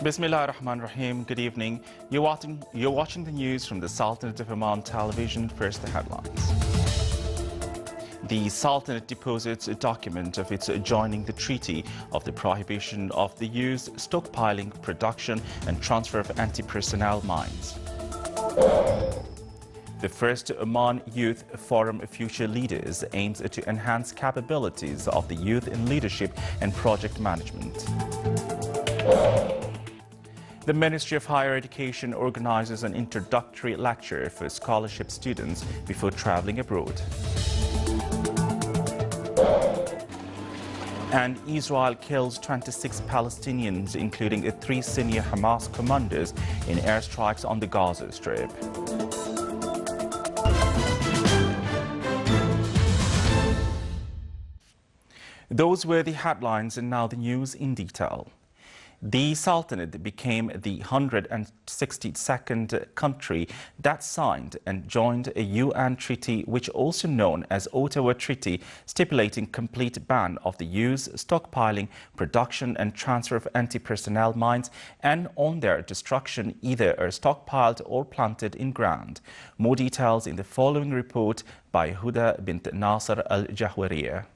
Bismillah ar-Rahman ar-Rahim. Good evening. You're watching the news from the Sultanate of Oman television. First, the headlines. The Sultanate deposits a document of its joining the Treaty of the Prohibition of the Use, Stockpiling, Production and Transfer of Anti-Personnel Mines. The first Oman Youth Forum Future Leaders aims to enhance capabilities of the youth in leadership and project management. The Ministry of Higher Education organizes an introductory lecture for scholarship students before traveling abroad. And Israel kills 26 Palestinians, including 3 senior Hamas commanders, in airstrikes on the Gaza Strip. Those were the headlines, and now the news in detail. The Sultanate became the 162nd country that signed and joined a UN treaty, which also known as Ottawa Treaty, stipulating complete ban of the use, stockpiling, production and transfer of anti-personnel mines, and on their destruction, either are stockpiled or planted in ground. More details in the following report by Huda bint Nasser al-Jahwariya.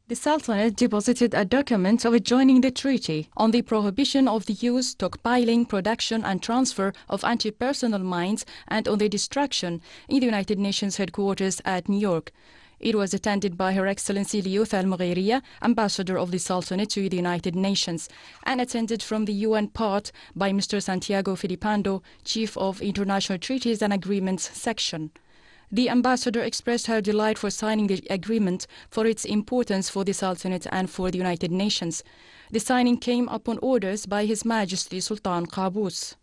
The Sultanate deposited a document of joining the Treaty on the Prohibition of the Use, Stockpiling, Production and Transfer of Anti-Personnel Mines and on their destruction in the United Nations headquarters at New York. It was attended by Her Excellency Liyouth Al-Mughiriya, Ambassador of the Sultanate to the United Nations, and attended from the UN part by Mr. Santiago Filipando, Chief of International Treaties and Agreements Section. The ambassador expressed her delight for signing the agreement for its importance for the Sultanate and for the United Nations. The signing came upon orders by His Majesty Sultan Qaboos.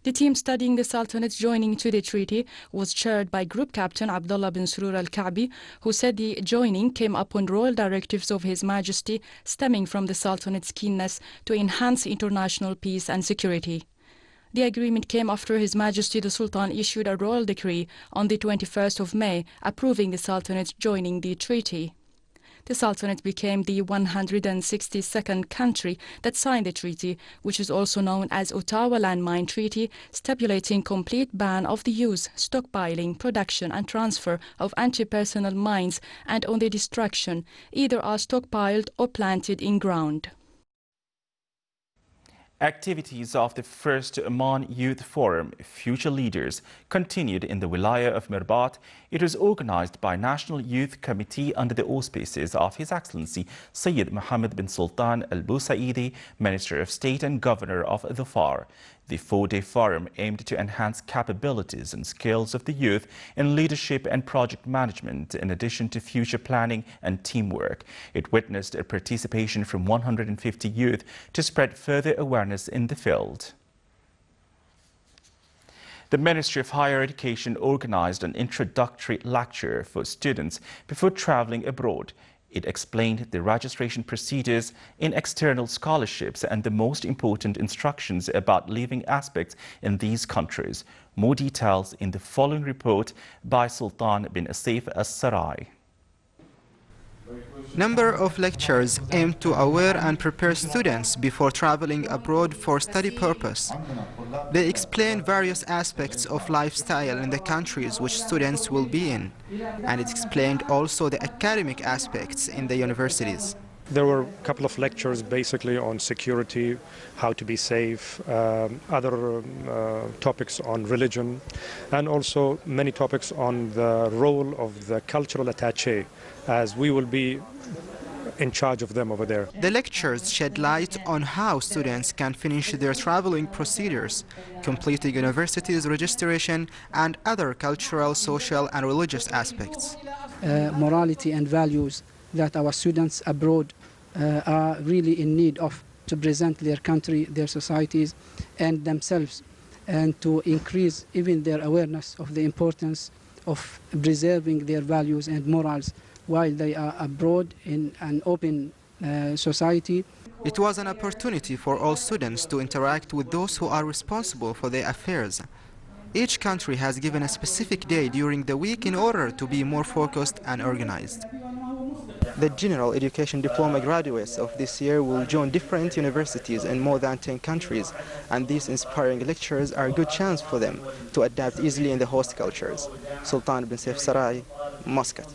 The team studying the Sultanate's joining to the treaty was chaired by Group Captain Abdullah bin Surur al-Ka'bi, who said the joining came upon royal directives of His Majesty stemming from the Sultanate's keenness to enhance international peace and security. The agreement came after His Majesty the Sultan issued a royal decree on the 21st of May approving the Sultanate joining the treaty. The Sultanate became the 162nd country that signed the treaty, which is also known as Ottawa Landmine Treaty, stipulating complete ban of the use, stockpiling, production and transfer of anti-personnel mines and on their destruction, either are stockpiled or planted in ground. Activities of the first Oman Youth Forum Future Leaders continued in the Wilaya of Mirbat. It was organized by National Youth Committee under the auspices of His Excellency Sayyid Mohammed bin Sultan Al Busaidi, Minister of State and Governor of Dhofar. The 4-day forum aimed to enhance capabilities and skills of the youth in leadership and project management, in addition to future planning and teamwork. It witnessed a participation from 150 youth to spread further awareness in the field. The Ministry of Higher Education organized an introductory lecture for students before traveling abroad. It explained the registration procedures in external scholarships and the most important instructions about living aspects in these countries. More details in the following report by Sultan bin Asif As-Sarai. Number of lectures aim to aware and prepare students before traveling abroad for study purpose. They explain various aspects of lifestyle in the countries which students will be in, and it explained also the academic aspects in the universities. There were a couple of lectures basically on security, how to be safe, other topics on religion, and also many topics on the role of the cultural attaché, as we will be in charge of them over there. The lectures shed light on how students can finish their traveling procedures, completing universities registration, and other cultural, social, and religious aspects. Morality and values that our students abroad are really in need of to present their country, their societies, and themselves, and to increase even their awareness of the importance of preserving their values and morals while they are abroad in an open society. It was an opportunity for all students to interact with those who are responsible for their affairs. Each country has given a specific day during the week in order to be more focused and organized. The general education diploma graduates of this year will join different universities in more than 10 countries, and these inspiring lectures are a good chance for them to adapt easily in the host cultures. Sultan bin Saif Sarai, Muscat.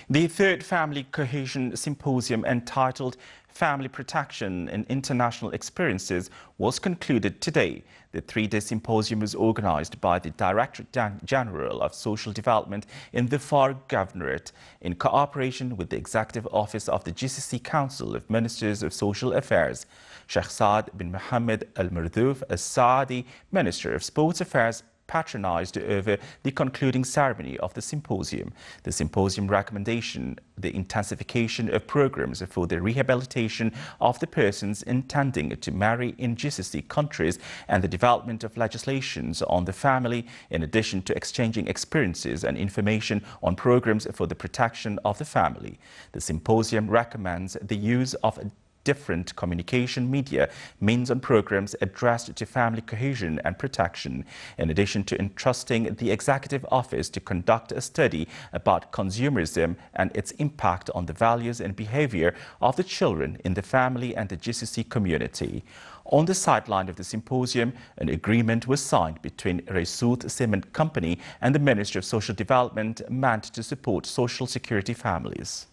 The third Family Cohesion Symposium, entitled Family Protection in International Experiences, was concluded today. The three-day symposium was organized by the Director General of Social Development in the Far Governorate in cooperation with the Executive Office of the GCC Council of Ministers of Social Affairs. Sheikh Saad bin Mohammed Al Mardouf As-Saadi, Minister of Sports Affairs, patronized over the concluding ceremony of the symposium. The symposium recommendation the intensification of programs for the rehabilitation of the persons intending to marry in GCC countries and the development of legislations on the family, in addition to exchanging experiences and information on programs for the protection of the family. The symposium recommends the use of different communication media means and programs addressed to family cohesion and protection, in addition to entrusting the Executive Office to conduct a study about consumerism and its impact on the values and behavior of the children in the family and the GCC community. On the sideline of the symposium, an agreement was signed between Resut Cement Company and the Ministry of Social Development meant to support social security families.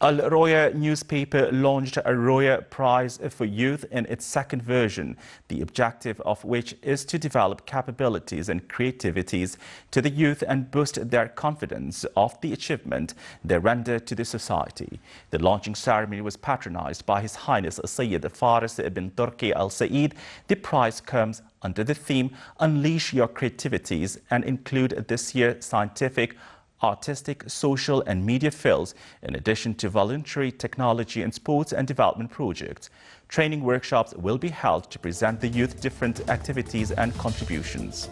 Al Roya newspaper launched a Roya Prize for Youth in its second version, the objective of which is to develop capabilities and creativities to the youth and boost their confidence of the achievement they render to the society. The launching ceremony was patronized by His Highness Sayyid Faris ibn Turki Al Said. The prize comes under the theme Unleash Your Creativities and include this year's scientific, artistic, social and media fields, in addition to voluntary, technology and sports and development projects. Training workshops will be held to present the youth different activities and contributions.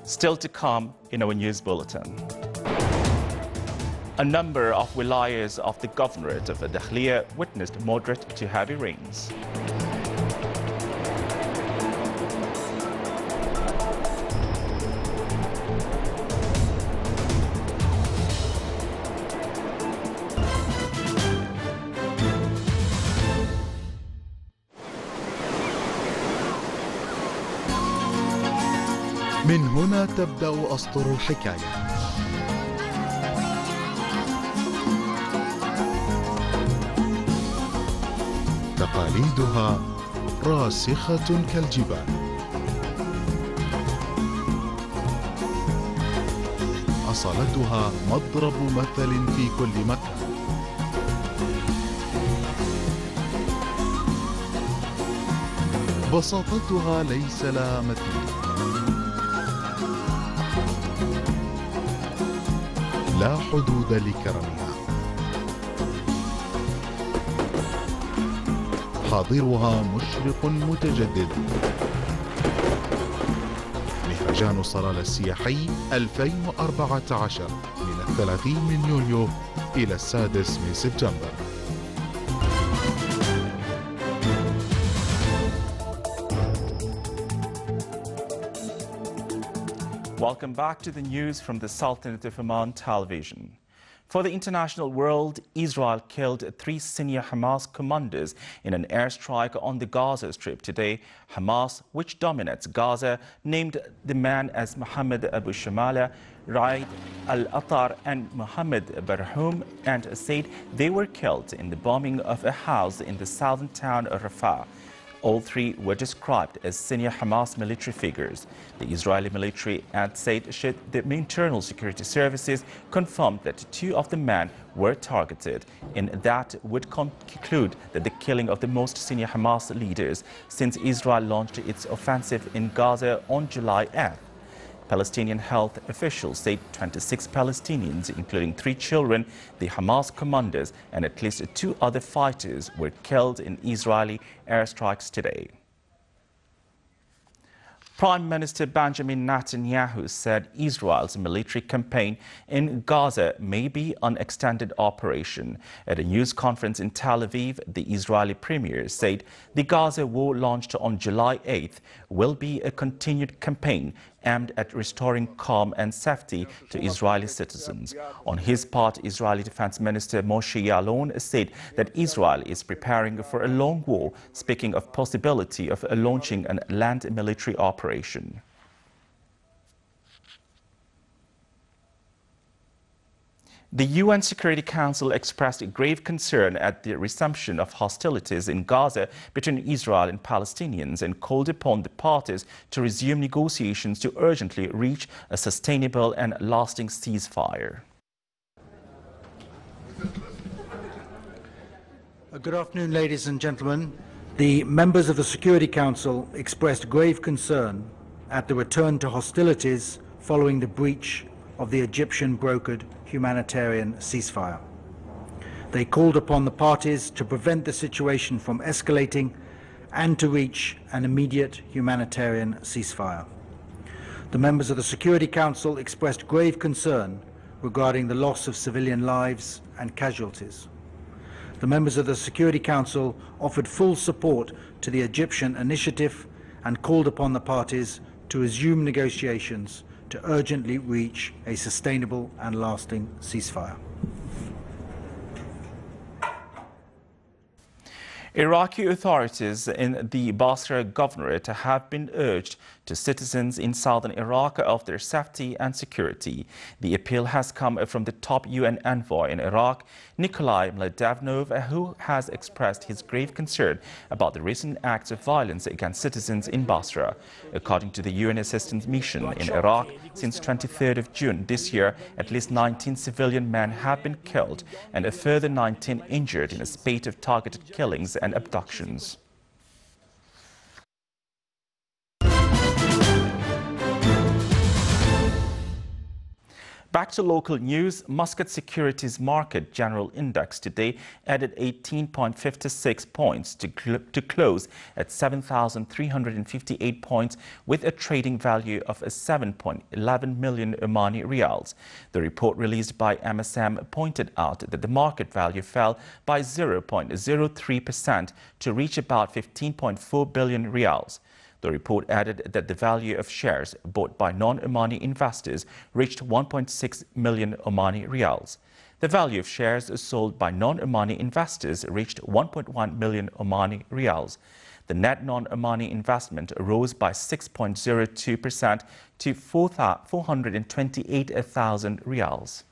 Still to come in our news bulletin. A number of wilayas of the governorate of Dakhliya witnessed moderate to heavy rains. من هنا تبدأ أسطر الحكاية. تقاليدها راسخة كالجبال. أصالتها مضرب مثل في كل مكان. بساطتها ليس لها مثيل. لا حدود لكرمها. حاضرها مشرق متجدد. مهرجان صلالة السياحي 2014 من 30 من يوليو إلى 6 من سبتمبر. Welcome back to the news from the Sultanate of Oman television. For the international world, Israel killed 3 senior Hamas commanders in an airstrike on the Gaza Strip today. Hamas, which dominates Gaza, named the man as Mohammed Abu Shamala, Raid al-Attar and Mohammed Barhoum, and said they were killed in the bombing of a house in the southern town of Rafah. All 3 were described as senior Hamas military figures. The Israeli military and said the internal security services confirmed that 2 of the men were targeted, and that would conclude that the killing of the most senior Hamas leaders since Israel launched its offensive in Gaza on July 8th. Palestinian health officials say 26 Palestinians, including 3 children, the Hamas commanders, and at least 2 other fighters were killed in Israeli airstrikes today. Prime Minister Benjamin Netanyahu said Israel's military campaign in Gaza may be an extended operation. At a news conference in Tel Aviv, the Israeli premier said the Gaza war launched on July 8th will be a continued campaign aimed at restoring calm and safety to Israeli citizens. On his part, Israeli Defense Minister Moshe Yaalon said that Israel is preparing for a long war, speaking of possibility of launching a land military operation. The UN Security Council expressed grave concern at the resumption of hostilities in Gaza between Israel and Palestinians and called upon the parties to resume negotiations to urgently reach a sustainable and lasting ceasefire. Good afternoon, ladies and gentlemen. The members of the Security Council expressed grave concern at the return to hostilities following the breach of the Egyptian-brokered humanitarian ceasefire. They called upon the parties to prevent the situation from escalating and to reach an immediate humanitarian ceasefire. The members of the Security Council expressed grave concern regarding the loss of civilian lives and casualties. The members of the Security Council offered full support to the Egyptian initiative and called upon the parties to resume negotiations to urgently reach a sustainable and lasting ceasefire. Iraqi authorities in the Basra governorate have been urged to citizens in southern Iraq of their safety and security. The appeal has come from the top UN envoy in Iraq, Nikolai Mladenov, who has expressed his grave concern about the recent acts of violence against citizens in Basra. According to the UN Assistance Mission in Iraq, since 23rd of June this year, at least 19 civilian men have been killed and a further 19 injured in a spate of targeted killings and abductions. Back to local news, Muscat Securities Market General Index today added 18.56 points to close at 7,358 points with a trading value of 7.11 million Omani Riyals. The report released by MSM pointed out that the market value fell by 0.03% to reach about 15.4 billion Riyals. The report added that the value of shares bought by non-Omani investors reached 1.6 million Omani Riyals. The value of shares sold by non-Omani investors reached 1.1 million Omani Riyals. The net non-Omani investment rose by 6.02% to 428,000 Riyals.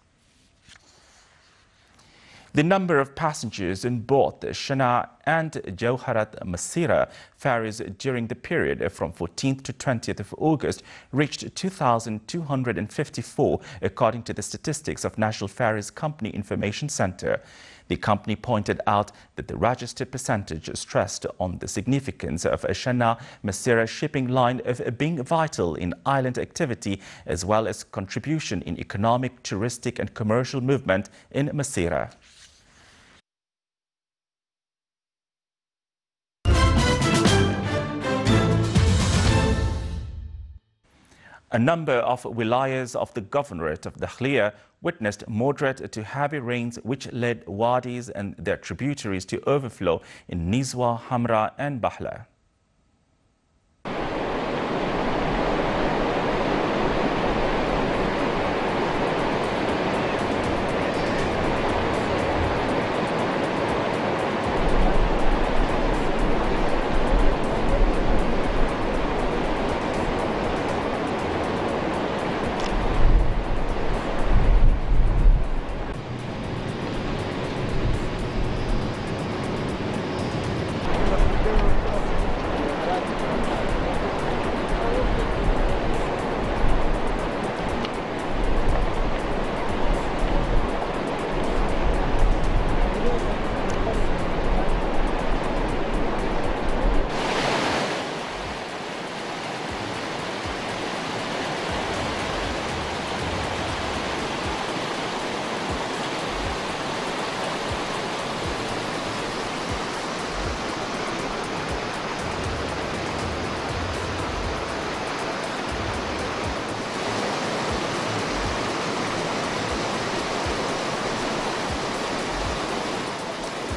The number of passengers on both the Shana and Jawharat Masira ferries during the period from 14th to 20th of August reached 2,254, according to the statistics of National Ferries Company Information Center. The company pointed out that the registered percentage stressed on the significance of a Shana Masira shipping line of being vital in island activity as well as contribution in economic, touristic and commercial movement in Masira. A number of wilayas of the governorate of Dakhliya witnessed moderate to heavy rains which led wadis and their tributaries to overflow in Nizwa, Hamra and Bahla.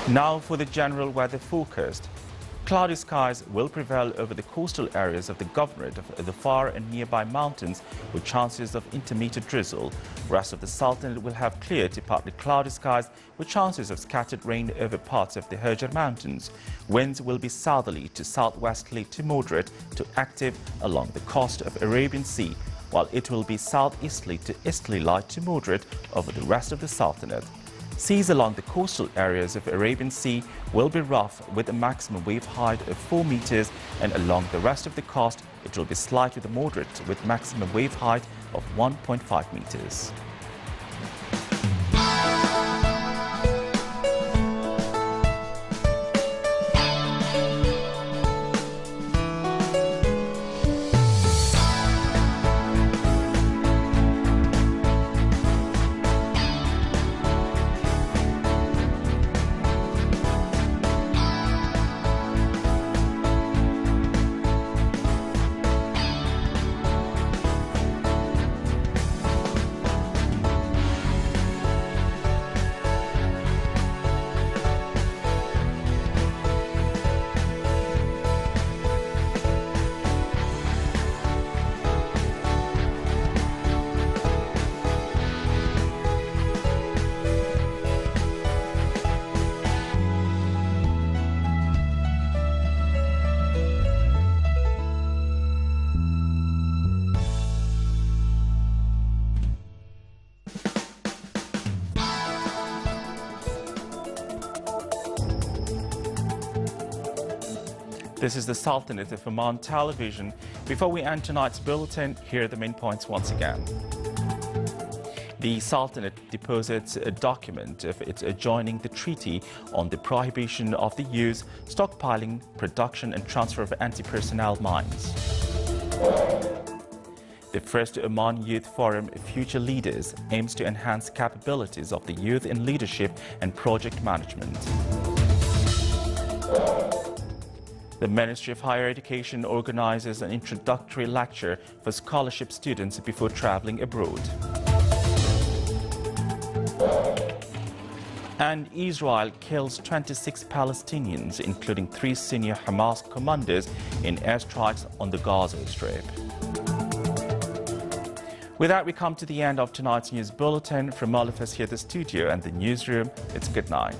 Now for the general weather forecast. Cloudy skies will prevail over the coastal areas of the governorate of the far and nearby mountains with chances of intermittent drizzle. Rest of the Sultanate will have clear to partly cloudy skies with chances of scattered rain over parts of the Hajar Mountains. Winds will be southerly to southwesterly to moderate to active along the coast of Arabian Sea, while it will be southeasterly to easterly light to moderate over the rest of the Sultanate. Seas along the coastal areas of Arabian Sea will be rough with a maximum wave height of 4 meters, and along the rest of the coast it will be slight to moderate with maximum wave height of 1.5 meters. This is the Sultanate of Oman television. Before we end tonight's bulletin, here are the main points once again. The Sultanate deposits a document of its adjoining the treaty on the prohibition of the use, stockpiling, production and transfer of anti-personnel mines. The first Oman Youth Forum Future Leaders aims to enhance capabilities of the youth in leadership and project management. The Ministry of Higher Education organizes an introductory lecture for scholarship students before traveling abroad. And Israel kills 26 Palestinians, including 3 senior Hamas commanders, in airstrikes on the Gaza Strip. With that, we come to the end of tonight's news bulletin. From all of us here at the studio and the newsroom, it's good night.